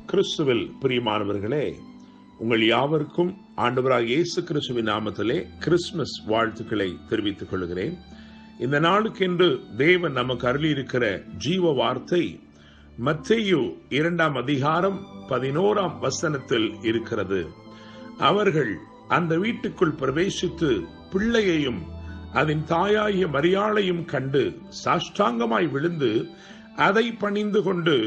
கிறிஸ்துவில் பிரியமானவர்களே, உங்கள் யாவருக்கும் ஆண்டவராகிய இயேசு கிறிஸ்துவின் நாமத்திலே கிறிஸ்துமஸ் வாழ்த்துக்களை தெரிவித்துக் கொள்கிறேன். இந்த நாளுக்கென்று தேவன் நமக்கு அருளி இருக்கிற ஜீவ வார்த்தை மத்தேயு 2 அதிகாரம் 11 இருக்கிறது. அவர்கள் அந்த வீட்டுக்குள் பிரவேசித்து பிள்ளையையும் அதன் தாயாகிய மரியாளையும் கண்டு சாஷ்டாங்கமாய் விழுந்து அதை பணிந்து கொண்டு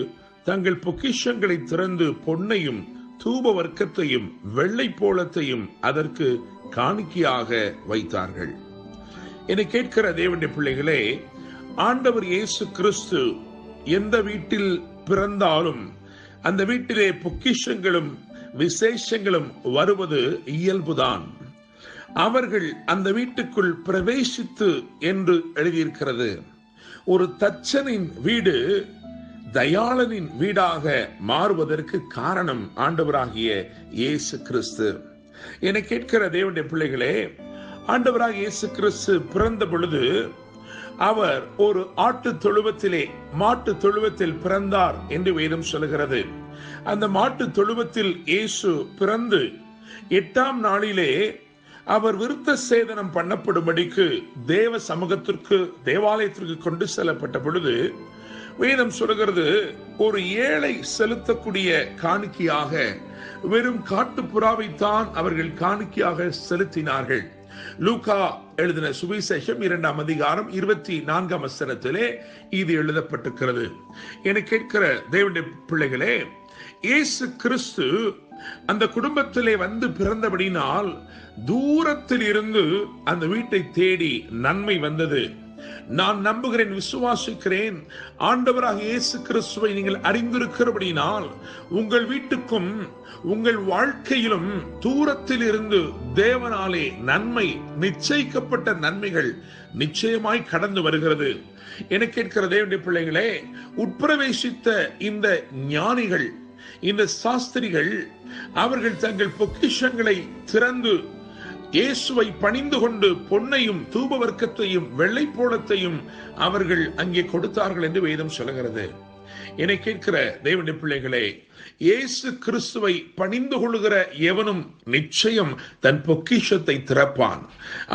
தங்கள் பொக்கிஷங்களை திறந்து பொன்னையும் தூப வர்க்கத்தையும் வெள்ளை போளத்தையும் அதற்கு காணிக்கையாக வைத்தார்கள். என்னை கேட்கிற தேவனுடைய பிள்ளைகளே, ஆண்டவர் இயேசு கிறிஸ்து எந்த வீட்டில் பிறந்தாலும் அந்த வீட்டிலே பொக்கிஷங்களும் விசேஷங்களும் வருவது இயல்புதான். அவர்கள் அந்த வீட்டுக்குள் பிரவேசித்து என்று எழுதியிருக்கிறது. ஒரு தச்சனின் வீடு தயாளனின் வீடாக மாறுவதற்கு காரணம் ஆண்டவராகிய இயேசு கிறிஸ்து. என்னை கேட்கிற தேவனுடைய பிள்ளைகளே, ஆண்டவராகிய இயேசு கிறிஸ்து பிறந்த பொழுது அவர் ஒரு ஆட்டு தொழுவத்திலே மாட்டு தொழுவத்தில் பிறந்தார் என்று வேதம் சொல்கிறது. அந்த மாட்டு தொழுவத்தில் இயேசு பிறந்து 8ஆம் நாளிலே அவர் விருத்த சேதனம் பண்ணப்படும்படிக்கு தேவ சமூகத்திற்கு தேவாலயத்திற்கு கொண்டு செல்லப்பட்ட பொழுது வேதம் சொல்கிறது, ஒரு ஏழை செலுத்தக்கூடிய காணிக்கையாக வெறும் காட்டுப்புறாவைத்தான் அவர்கள் காணிக்கையாக செலுத்தினார்கள். லூக்கா எழுதின சுவிசேஷம் 2 அதிகாரம் 24 இது எழுதப்பட்டிருக்கிறது. என கேட்கிற தேவனுடைய பிள்ளைகளே, இயேசு கிறிஸ்து அந்த குடும்பத்திலே வந்து பிறந்தபடினால் தூரத்தில் இருந்து அந்த வீட்டை தேடி நன்மை வந்தது. நான் நம்புகிறேன், விசுவாசிக்கிறேன், ஆண்டவராக இயேசு கிறிஸ்துவை நீங்கள் அறிந்திருக்கிறபடினால் உங்கள் வீட்டுக்கும் உங்கள் வாழ்க்கையிலும் தூரத்தில் இருந்து தேவனாலே நன்மை நிச்சயிக்கப்பட்ட நன்மைகள் நிச்சயமாய் கடந்து வருகிறது. என கேட்கிற தேவனுடைய பிள்ளைகளே, உட்பிரவேசித்த இந்த ஞானிகள், இந்த சாஸ்திரிகள், அவர்கள் தங்கள் பொக்கிஷங்களை திறந்து இயேசுவை பணிந்து கொண்டு பொன்னையும் தூப வர்க்கத்தையும் வெள்ளை போளத்தையும் அவர்கள் அங்கே கொடுத்தார்கள் என்று வேதம் சொல்கிறது. என்னை கேட்கிற தேவனுடைய பிள்ளைகளே, இயேசு கிறிஸ்துவை பணிந்து கொள்ளுகிற எவனும் நிச்சயம் தன் பொக்கிஷத்தை திறப்பான்.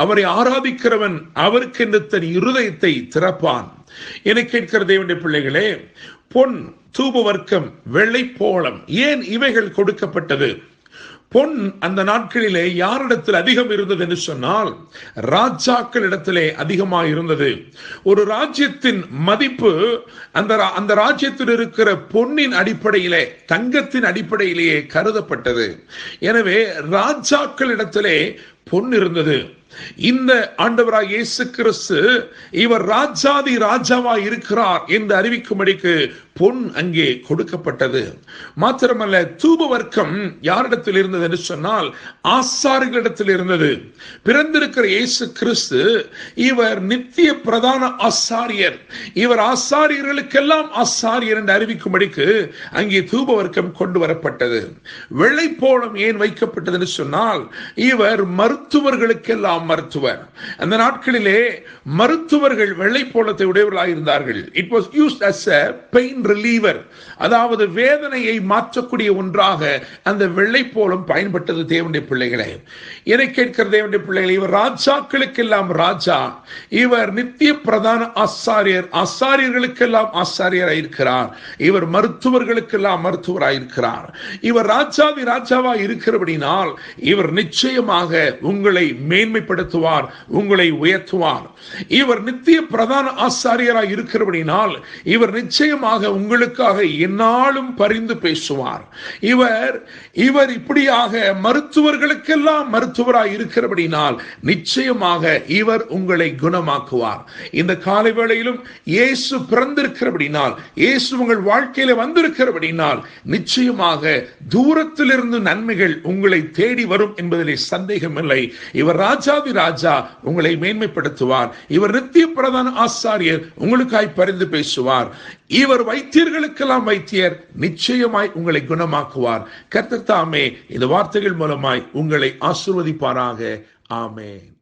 அவரை ஆராதிக்கிறவன் அவருக்கென்று தன் இருதயத்தை திறப்பான். என்னை கேட்கிற தேவனுடைய பிள்ளைகளே, பொன், தூப வர்க்கம், வெள்ளை போளம், ஏன் இவைகள் கொடுக்கப்பட்டது? பொன் அந்த நாட்களிலே யாரிடத்தில் அதிகம் இருந்தது என்று சொன்னால் ராஜாக்கள் இடத்திலே அதிகமாக இருந்தது. ஒரு ராஜ்யத்தின் மதிப்பு அந்த ராஜ்யத்தில் இருக்கிற பொன்னின் அடிப்படையிலே, தங்கத்தின் அடிப்படையிலேயே கருதப்பட்டது. எனவே ராஜாக்கள் இடத்திலே பொன் இருந்தது. இந்த ஆண்டவராக இயேசு கிறிஸ்து இவர் ராஜாதி ராஜாவா இருக்கிறார் என்று அறிவிக்கும்படிக்கு பொன் அங்கே கொடுக்கப்பட்டது. மாத்திரமல்ல, தூப வர்க்கம் யாரிடத்தில் இருந்தது என்று சொன்னால் ஆசாரியர்களிடத்தில் இருந்தது. பிறந்திருக்கிற இயேசு கிறிஸ்து இவர் நித்திய பிரதான ஆசாரியர். இவர் ஆசாரியர்களுக்கெல்லாம் ஆசாரியர் என்று அறிவிக்கும்படிக்கு அங்கே தூப வர்க்கம் கொண்டு வரப்பட்டது. வெள்ளை போளம் ஏன் வைக்கப்பட்டது என்று சொன்னால் இவர் மருத்துவர்களுக்கெல்லாம் மருத்துவர். அந்த நாட்களிலே மருத்துவர்கள் வெள்ளை போளத்தை உடையவர்களாக இருந்தார்கள். It was used as a pain reliever, அதாவது வேதனையை மாற்றக்கூடிய ஒன்றாக அந்த வெள்ளை போளம் பயன்பட்டது. தேவனுடைய பிள்ளைகளே, என்னை கேட்கிற தேவனுடைய பிள்ளைகளே, இவர் ராஜாக்களுக்கெல்லாம் ராஜா, இவர் நித்திய பிரதான ஆசாரியர், ஆசாரியர்களுக்கெல்லாம் ஆசாரியராயிருக்கிறார், இவர் மருத்துவர்களுக்கெல்லாம் மருத்துவராயிருக்கிறார். இவர் ராஜாதி ராஜாவா இருக்கிறபடினால் இவர் நிச்சயமாக உங்களை மேன்மைப்படுத்துவார், உங்களை உயர்த்துவார். இவர் நித்திய பிரதான ஆசாரியராய் இருக்கிறபடினால் இவர் நிச்சயமாக உங்களுக்காக எந்நாளும் பரிந்து பேசுவார். இவர் இப்படியாக மருத்துவர்களுக்கெல்லாம் மருத்துவராய் இருக்கிறபடினால் நிச்சயமாக இவர் உங்களை குணமாக்குவார். இந்த காலை வேளையிலும் இயேசு பிறந்திருக்கிறபடினால், இயேசு உங்கள் வாழ்க்கையில வந்திருக்கிறபடினால் நிச்சயமாக தூரத்திலிருந்து நன்மைகள் உங்களை தேடி வரும் என்பதிலே சந்தேகமில்லை. இவர் ராஜாதி ராஜா, உங்களை மேன்மைப்படுத்துவார். இவர் நித்திய பிரதான ஆசாரியர், உங்களுக்காய் பரிந்து பேசுவார். இவர் வைத்தியர்களுக்கெல்லாம் வைத்தியர், நிச்சயமாய் உங்களை குணமாக்குவார். கர்த்தர் தாமே இந்த வார்த்தைகள் மூலமாய் உங்களை ஆசீர்வதிப்பாராக. ஆமென்.